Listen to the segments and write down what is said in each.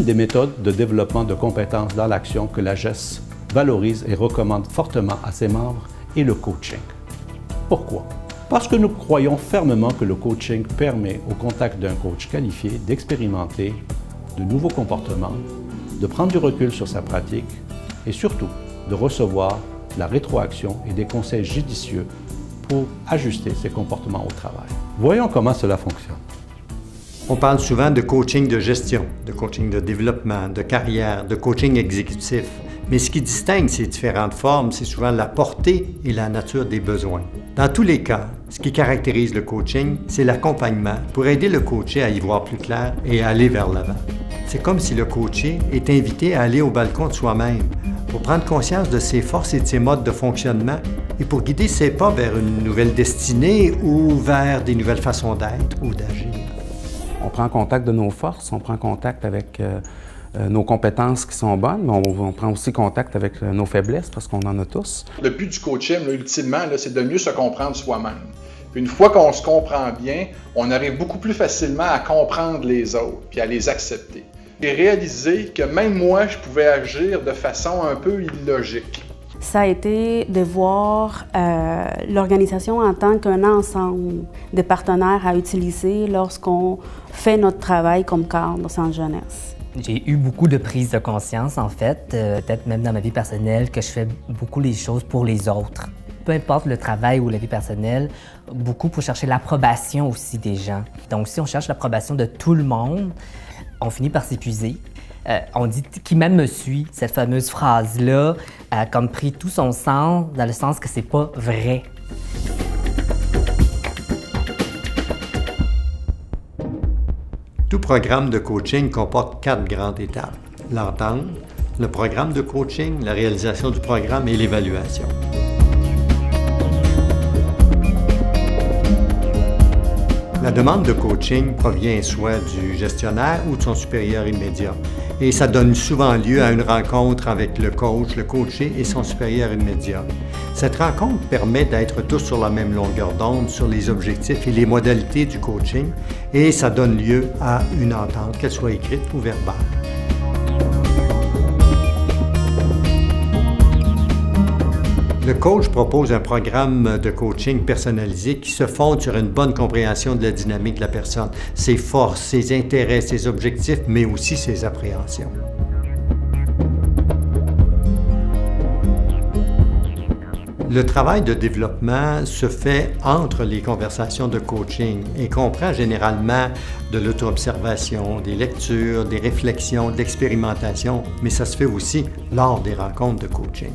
une des méthodes de développement de compétences dans l'action que la GES valorise et recommande fortement à ses membres est le coaching. Pourquoi? Parce que nous croyons fermement que le coaching permet, au contact d'un coach qualifié, d'expérimenter de nouveaux comportements, de prendre du recul sur sa pratique et surtout de recevoir la rétroaction et des conseils judicieux pour ajuster ses comportements au travail. Voyons comment cela fonctionne. On parle souvent de coaching de gestion, de coaching de développement, de carrière, de coaching exécutif. Mais ce qui distingue ces différentes formes, c'est souvent la portée et la nature des besoins. Dans tous les cas, ce qui caractérise le coaching, c'est l'accompagnement pour aider le coaché à y voir plus clair et à aller vers l'avant. C'est comme si le coaché est invité à aller au balcon de soi-même pour prendre conscience de ses forces et de ses modes de fonctionnement et pour guider ses pas vers une nouvelle destinée ou vers des nouvelles façons d'être ou d'agir. On prend contact de nos forces, on prend contact avec nos compétences qui sont bonnes, mais on prend aussi contact avec nos faiblesses parce qu'on en a tous. Le but du coaching, là, ultimement, c'est de mieux se comprendre soi-même. Puis une fois qu'on se comprend bien, on arrive beaucoup plus facilement à comprendre les autres puis à les accepter. Et réaliser que même moi, je pouvais agir de façon un peu illogique. Ça a été de voir l'organisation en tant qu'un ensemble de partenaires à utiliser lorsqu'on fait notre travail comme cadre au centre jeunesse. J'ai eu beaucoup de prise de conscience, en fait, peut-être même dans ma vie personnelle, que je fais beaucoup les choses pour les autres. Peu importe le travail ou la vie personnelle, beaucoup pour chercher l'approbation aussi des gens. Donc si on cherche l'approbation de tout le monde, on finit par s'épuiser. On dit « qui même me suit », cette fameuse phrase-là a comme pris tout son sens, dans le sens que c'est pas vrai. Tout programme de coaching comporte 4 grandes étapes: l'entente, le programme de coaching, la réalisation du programme et l'évaluation. La demande de coaching provient soit du gestionnaire ou de son supérieur immédiat. Et ça donne souvent lieu à une rencontre avec le coach, le coaché et son supérieur immédiat. Cette rencontre permet d'être tous sur la même longueur d'onde sur les objectifs et les modalités du coaching et ça donne lieu à une entente, qu'elle soit écrite ou verbale. Le coach propose un programme de coaching personnalisé qui se fonde sur une bonne compréhension de la dynamique de la personne, ses forces, ses intérêts, ses objectifs, mais aussi ses appréhensions. Le travail de développement se fait entre les conversations de coaching et comprend généralement de l'auto-observation, des lectures, des réflexions, de l'expérimentation, mais ça se fait aussi lors des rencontres de coaching.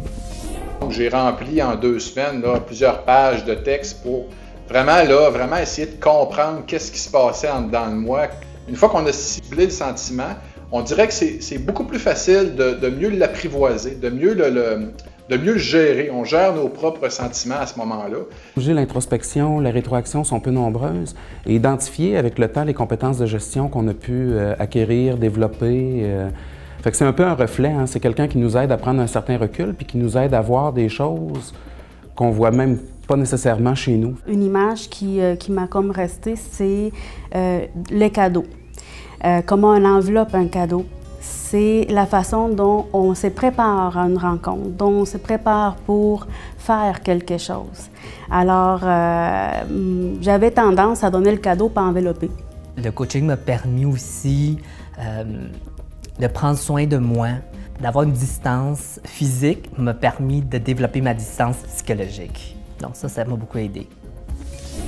J'ai rempli en 2 semaines là, plusieurs pages de texte pour vraiment essayer de comprendre qu'est-ce qui se passait en dedans de moi. Une fois qu'on a ciblé le sentiment, on dirait que c'est beaucoup plus facile de mieux l'apprivoiser, de mieux le gérer. On gère nos propres sentiments à ce moment-là. L'introspection, la rétroaction sont peu nombreuses et identifier avec le temps les compétences de gestion qu'on a pu acquérir, développer. Fait que c'est un peu un reflet, hein? C'est quelqu'un qui nous aide à prendre un certain recul puis qui nous aide à voir des choses qu'on voit même pas nécessairement chez nous. Une image qui m'a comme restée, c'est les cadeaux. Comment on enveloppe un cadeau. C'est la façon dont on se prépare à une rencontre, dont on se prépare pour faire quelque chose. Alors, j'avais tendance à donner le cadeau pas enveloppé. Le coaching m'a permis aussi de prendre soin de moi, d'avoir une distance physique m'a permis de développer ma distance psychologique. Donc ça m'a beaucoup aidé.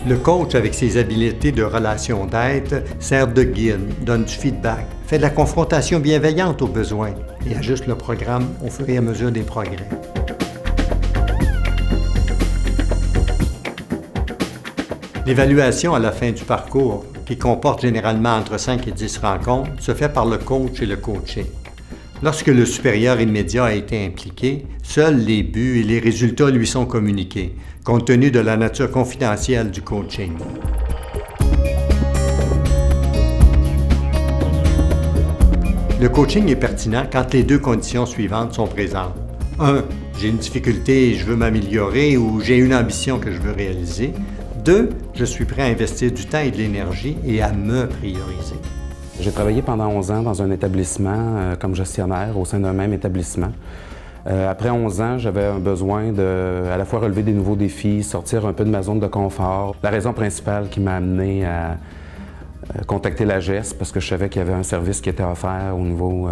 Le coach, avec ses habiletés de relation d'aide, sert de guide, donne du feedback, fait de la confrontation bienveillante aux besoins et ajuste le programme au fur et à mesure des progrès. L'évaluation à la fin du parcours, qui comporte généralement entre 5 et 10 rencontres, se fait par le coach et le coaché. Lorsque le supérieur immédiat a été impliqué, seuls les buts et les résultats lui sont communiqués, compte tenu de la nature confidentielle du coaching. Le coaching est pertinent quand les 2 conditions suivantes sont présentes. 1. J'ai une difficulté et je veux m'améliorer ou j'ai une ambition que je veux réaliser. 2. Je suis prêt à investir du temps et de l'énergie et à me prioriser. J'ai travaillé pendant 11 ans dans un établissement comme gestionnaire au sein d'un même établissement. Après 11 ans, j'avais un besoin de à la fois relever des nouveaux défis, sortir un peu de ma zone de confort. La raison principale qui m'a amené à contacter la GES, parce que je savais qu'il y avait un service qui était offert au niveau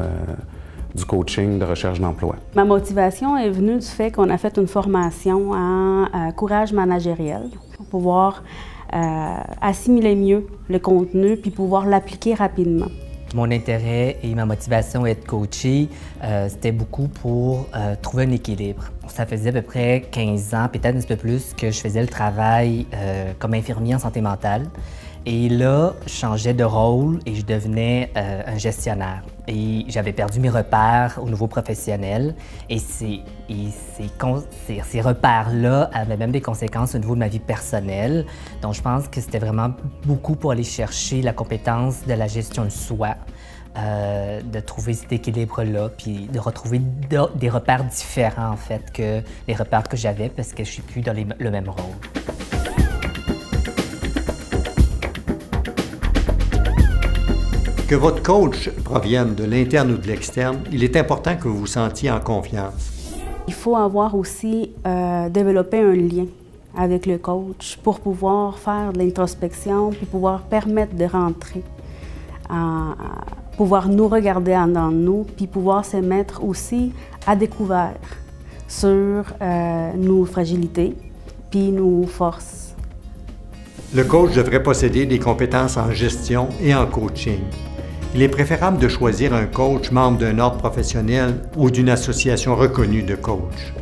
du coaching de recherche d'emploi. Ma motivation est venue du fait qu'on a fait une formation en courage managériel pour pouvoir assimiler mieux le contenu puis pouvoir l'appliquer rapidement. Mon intérêt et ma motivation à être coachée, c'était beaucoup pour trouver un équilibre. Ça faisait à peu près 15 ans, peut-être un petit peu plus, que je faisais le travail comme infirmier en santé mentale. Et là, je changeais de rôle et je devenais un gestionnaire. Et j'avais perdu mes repères au niveau professionnel. Et ces repères-là avaient même des conséquences au niveau de ma vie personnelle. Donc, je pense que c'était vraiment beaucoup pour aller chercher la compétence de la gestion de soi, de trouver cet équilibre-là, puis de retrouver des repères différents, en fait, que les repères que j'avais, parce que je suis plus dans le même rôle. Que votre coach provienne de l'interne ou de l'externe, il est important que vous vous sentiez en confiance. Il faut avoir aussi développé un lien avec le coach pour pouvoir faire de l'introspection puis pouvoir permettre de rentrer, pouvoir nous regarder en dedans de nous puis pouvoir se mettre aussi à découvert sur nos fragilités puis nos forces. Le coach devrait posséder des compétences en gestion et en coaching. Il est préférable de choisir un coach membre d'un ordre professionnel ou d'une association reconnue de coach.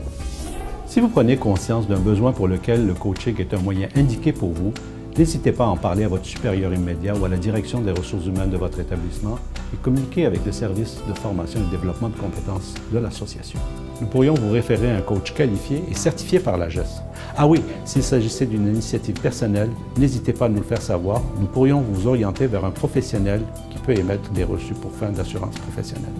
Si vous prenez conscience d'un besoin pour lequel le coaching est un moyen indiqué pour vous, n'hésitez pas à en parler à votre supérieur immédiat ou à la direction des ressources humaines de votre établissement et communiquer avec le service de formation et de développement de compétences de l'association. Nous pourrions vous référer à un coach qualifié et certifié par la GES. Ah oui, s'il s'agissait d'une initiative personnelle, n'hésitez pas à nous le faire savoir. Nous pourrions vous orienter vers un professionnel qui peut émettre des reçus pour fin d'assurance professionnelle.